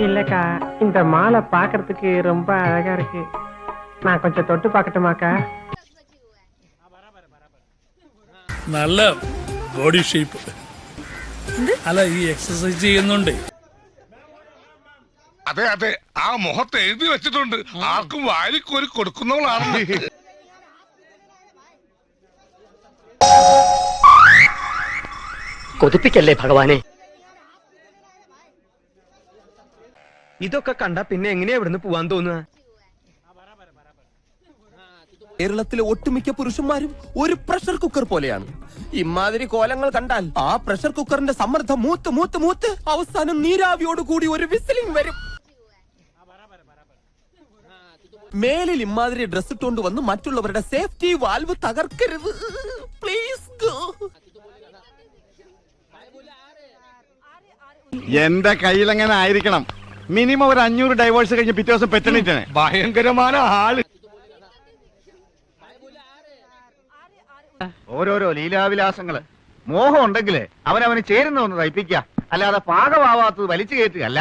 இல்லக்கா, இந்த மாலை பாக்குறதுக்கு ரொம்ப அழகா இருக்கு. நான் கொஞ்சம் தொட்டு பார்க்கட்டுமாக்கா? നല്ല ബോഡി ഷേപ്പ്. അല്ല, ഈ എക്സസൈസ് ചെയ്യുന്നുണ്ട്. അതെ അതെ, ആ മുഖത്ത് എഴുതി വെച്ചിട്ടുണ്ട്, ആർക്കും വാരിക്കോരി കൊടുക്കുന്നവളാണ്. കൊതിപ്പിക്കല്ലേ ഭഗവാനെ. ഇതൊക്കെ കണ്ട പിന്നെ എങ്ങനെയാ ഇവിടുന്ന് പോവാൻ തോന്നുക? കേരളത്തിലെ ഒട്ടുമിക്ക പുരുഷന്മാരും ഒരു പ്രഷർ കുക്കർ പോലെയാണ്. ഇമാതിരി കോലങ്ങൾ കണ്ടാൽ ആ പ്രഷർ കുക്കറിന്റെ സമ്മർദ്ദം മൂത്ത് മൂത്ത് മൂത്ത് അവസാനം നീരാവിയോട് കൂടി ഒരു വിസിലിംഗ് വരും. മേലിൽ ഇമാതിരി ഡ്രസ് ഇട്ടുകൊണ്ട് വന്ന് മറ്റുള്ളവരുടെ സേഫ്റ്റി വാൽവ് തകർക്കരുത്. Please go. എന്റെ കയ്യിലെങ്ങനെ ആയിരിക്കണം? മിനിമം ഒരു 500 ഡൈവേഴ്സ് കഴിഞ്ഞ് പിറ്റേ ദിവസം പെറ്റണിട്ടാണ്. ഭയങ്കരമായ ആള്. ഓരോരോ ലീലാവിലാസങ്ങള്. മോഹം ഉണ്ടെങ്കില് അവനവന് ചേരുന്ന ഒന്ന് തയ്പ്പിക്കുക, അല്ലാതെ പാകമാവാത്തത് വലിച്ചു കയറ്റുകയല്ല.